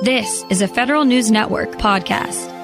This is a Federal News Network podcast.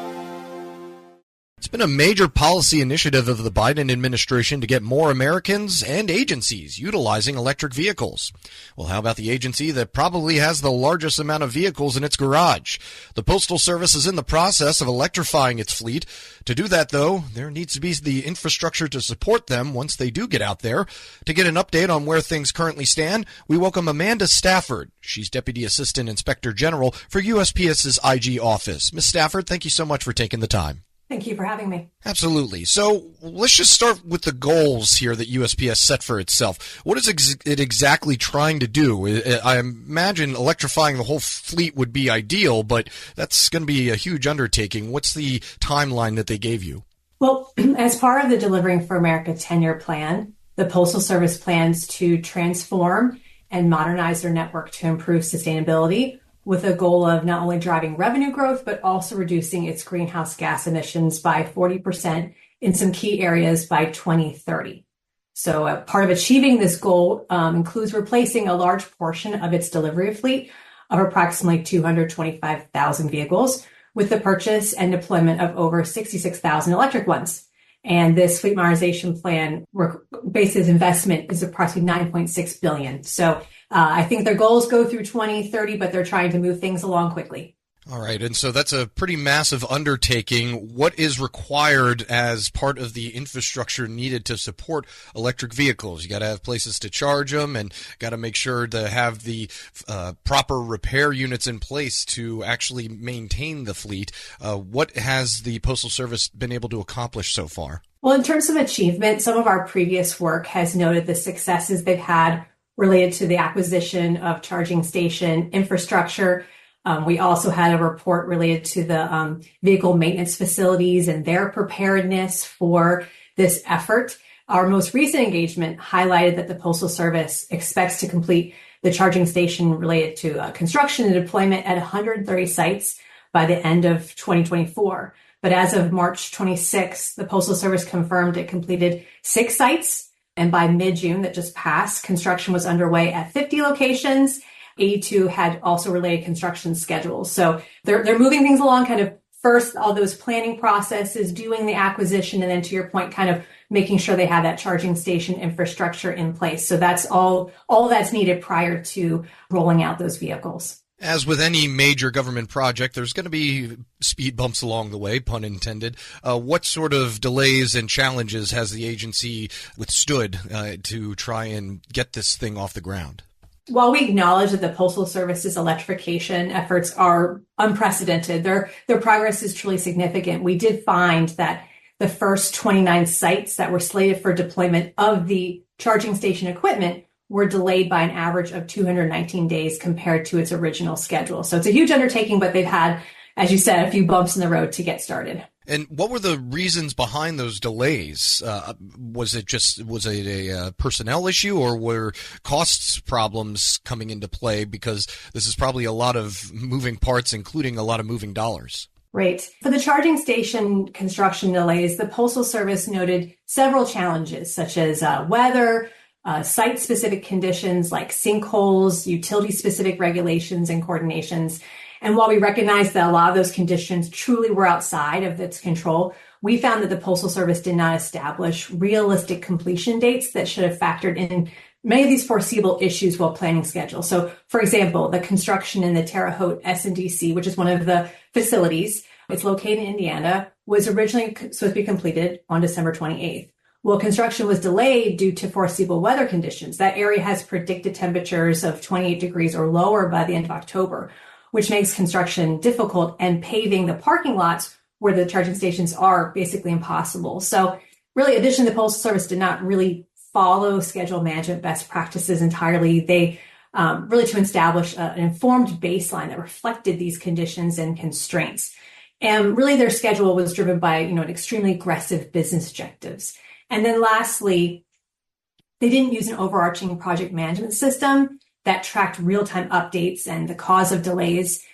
It's been a major policy initiative of the Biden administration to get more Americans and agencies utilizing electric vehicles. Well, how about the agency that probably has the largest amount of vehicles in its garage? The Postal Service is in the process of electrifying its fleet. To do that, though, there needs to be the infrastructure to support them once they do get out there. To get an update on where things currently stand, we welcome Amanda Stafford. She's Deputy Assistant Inspector General for USPS's IG office. Ms. Stafford, thank you so much for taking the time. Thank you for having me. Absolutely. So let's just start with the goals here that USPS set for itself. What is it exactly trying to do? I imagine electrifying the whole fleet would be ideal, but that's going to be a huge undertaking. What's the timeline that they gave you? Well, as part of the Delivering for America 10-year plan, the Postal Service plans to transform and modernize their network to improve sustainability, with a goal of not only driving revenue growth, but also reducing its greenhouse gas emissions by 40% in some key areas by 2030. So part of achieving this goal includes replacing a large portion of its delivery fleet of approximately 225,000 vehicles with the purchase and deployment of over 66,000 electric ones. And this fleet modernization plan basis investment is approximately $9.6 billion. So I think their goals go through 2030, but they're trying to move things along quickly. All right. And so that's a pretty massive undertaking. What is required as part of the infrastructure needed to support electric vehicles? You got to have places to charge them and got to make sure to have the proper repair units in place to actually maintain the fleet. What has the Postal Service been able to accomplish so far? Well, in terms of achievement, some of our previous work has noted the successes they've had related to the acquisition of charging station infrastructure. We also had a report related to the vehicle maintenance facilities and their preparedness for this effort. Our most recent engagement highlighted that the Postal Service expects to complete the charging station related to construction and deployment at 130 sites by the end of 2024. But as of March 26th, the Postal Service confirmed it completed 6 sites. And by mid-June that just passed, construction was underway at 50 locations. 82 had also related construction schedules. So they're moving things along, kind of first all those planning processes, doing the acquisition, and then to your point, kind of making sure they have that charging station infrastructure in place. So that's all that's needed prior to rolling out those vehicles. As with any major government project, there's going to be speed bumps along the way, pun intended. What sort of delays and challenges has the agency withstood to try and get this thing off the ground? While we acknowledge that the Postal Service's electrification efforts are unprecedented, their progress is truly significant. We did find that the first 29 sites that were slated for deployment of the charging station equipment were delayed by an average of 219 days compared to its original schedule. So it's a huge undertaking, but they've had, as you said, a few bumps in the road to get started. And what were the reasons behind those delays? Was it a personnel issue, or were costs problems coming into play? Because this is probably a lot of moving parts, including a lot of moving dollars. Right. For the charging station construction delays, the Postal Service noted several challenges, such as weather, site-specific conditions like sinkholes, utility-specific regulations and coordinations. And while we recognize that a lot of those conditions truly were outside of its control, we found that the Postal Service did not establish realistic completion dates that should have factored in many of these foreseeable issues while planning schedules. So, for example, the construction in the Terre Haute SNDC, which is one of the facilities, it's located in Indiana, was originally supposed to be completed on December 28th. Well, construction was delayed due to foreseeable weather conditions. That area has predicted temperatures of 28 degrees or lower by the end of October, which makes construction difficult, and paving the parking lots where the charging stations are basically impossible. So really, additionally, the Postal Service did not really follow schedule management best practices entirely. They really to establish an informed baseline that reflected these conditions and constraints. And really their schedule was driven by, an extremely aggressive business objectives. And then lastly, they didn't use an overarching project management system that tracked real-time updates and the cause of delays.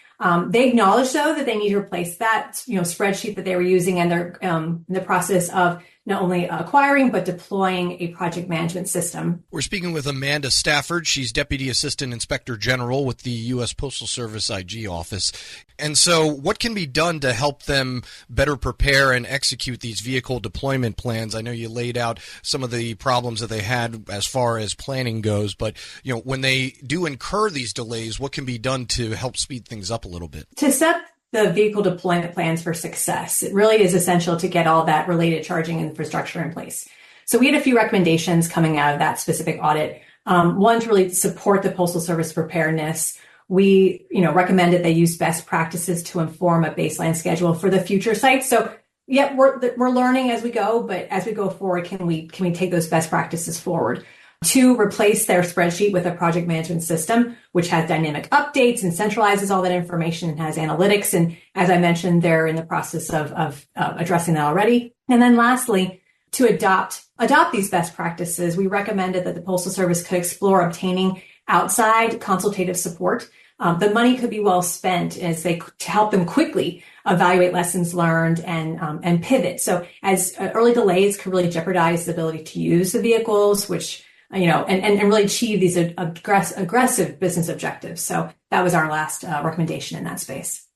They acknowledged, though, that they need to replace that, spreadsheet that they were using, and they're in the process of not only acquiring, but deploying a project management system. We're speaking with Amanda Stafford. She's Deputy Assistant Inspector General with the U.S. Postal Service IG office. And so what can be done to help them better prepare and execute these vehicle deployment plans? I know you laid out some of the problems that they had as far as planning goes, but when they do incur these delays, what can be done to help speed things up a little bit? To set the vehicle deployment plans for success, it really is essential to get all that related charging infrastructure in place. So we had a few recommendations coming out of that specific audit. One, to really support the Postal Service preparedness. We, recommended they use best practices to inform a baseline schedule for the future sites. So yeah, we're learning as we go, but as we go forward, can we take those best practices forward? 2, replace their spreadsheet with a project management system, which has dynamic updates and centralizes all that information and has analytics. And as I mentioned, they're in the process of addressing that already. And then lastly, to adopt these best practices, we recommended that the Postal Service could explore obtaining outside consultative support. The money could be well spent to help them quickly evaluate lessons learned and pivot. So as early delays could really jeopardize the ability to use the vehicles, which and really achieve these aggressive business objectives. So that was our last recommendation in that space.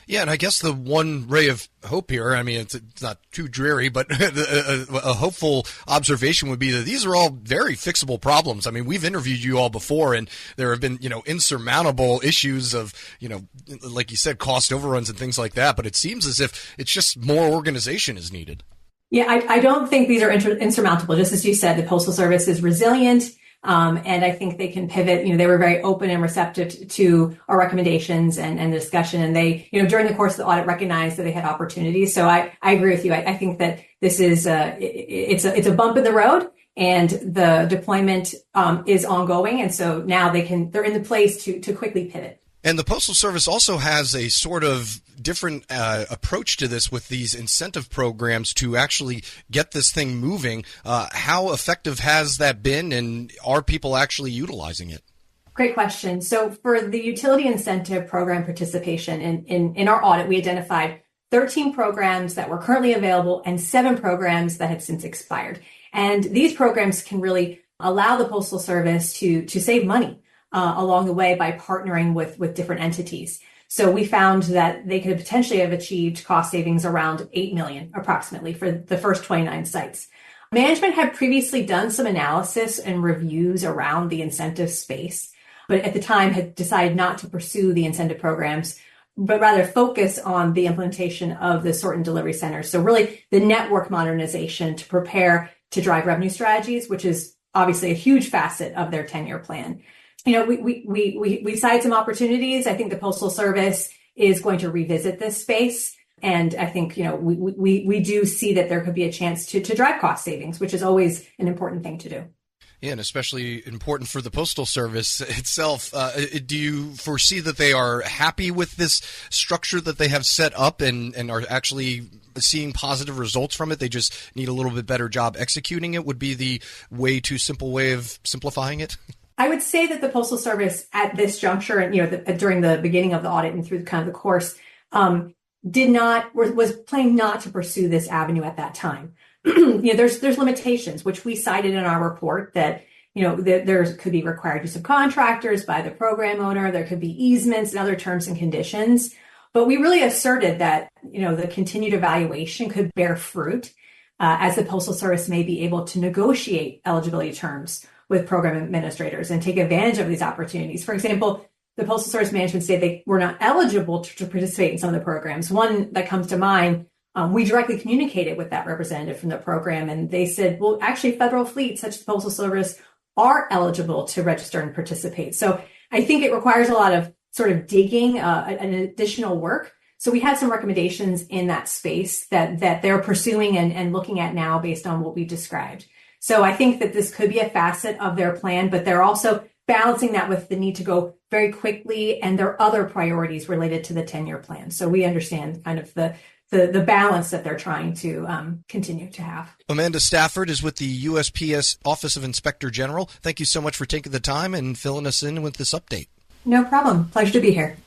Yeah, and I guess the one ray of hope here, I mean, it's not too dreary, but a hopeful observation would be that these are all very fixable problems. I mean, we've interviewed you all before, and there have been, insurmountable issues of, like you said, cost overruns and things like that. But it seems as if it's just more organization is needed. Yeah, I don't think these are insurmountable. Just as you said, the Postal Service is resilient, and I think they can pivot. They were very open and receptive to our recommendations and discussion. And they, during the course of the audit, recognized that they had opportunities. So I agree with you. I think that this is it's a bump in the road, and the deployment is ongoing. And so now they're in the place to quickly pivot. And the Postal Service also has a sort of different approach to this with these incentive programs to actually get this thing moving. How effective has that been, and are people actually utilizing it? Great question. So for the utility incentive program participation in our audit, we identified 13 programs that were currently available and 7 programs that had since expired. And these programs can really allow the Postal Service to save money along the way by partnering with different entities. So we found that they could potentially have achieved cost savings around $8 million approximately for the first 29 sites. Management had previously done some analysis and reviews around the incentive space, but at the time had decided not to pursue the incentive programs, but rather focus on the implementation of the sort and delivery centers. So really the network modernization to prepare to drive revenue strategies, which is obviously a huge facet of their 10-year plan. We cited some opportunities. I think the Postal Service is going to revisit this space. And I think, we do see that there could be a chance to drive cost savings, which is always an important thing to do. Yeah, and especially important for the Postal Service itself. Do you foresee that they are happy with this structure that they have set up and are actually seeing positive results from it? They just need a little bit better job executing it would be the way of simplifying it? I would say that the Postal Service at this juncture, and during the beginning of the audit and through kind of the course, was planning not to pursue this avenue at that time. There's limitations, which we cited in our report that there could be required use of contractors by the program owner. There could be easements and other terms and conditions. But we really asserted that the continued evaluation could bear fruit as the Postal Service may be able to negotiate eligibility terms with program administrators and take advantage of these opportunities. For example, the Postal Service management said they were not eligible to participate in some of the programs. One that comes to mind, we directly communicated with that representative from the program, and they said, well, actually, federal fleets such as the Postal Service are eligible to register and participate. So I think it requires a lot of sort of digging, an additional work. So we had some recommendations in that space that they're pursuing and looking at now based on what we described. So I think that this could be a facet of their plan, but they're also balancing that with the need to go very quickly and their other priorities related to the 10-year plan. So we understand kind of the balance that they're trying to continue to have. Amanda Stafford is with the USPS Office of Inspector General. Thank you so much for taking the time and filling us in with this update. No problem. Pleasure to be here.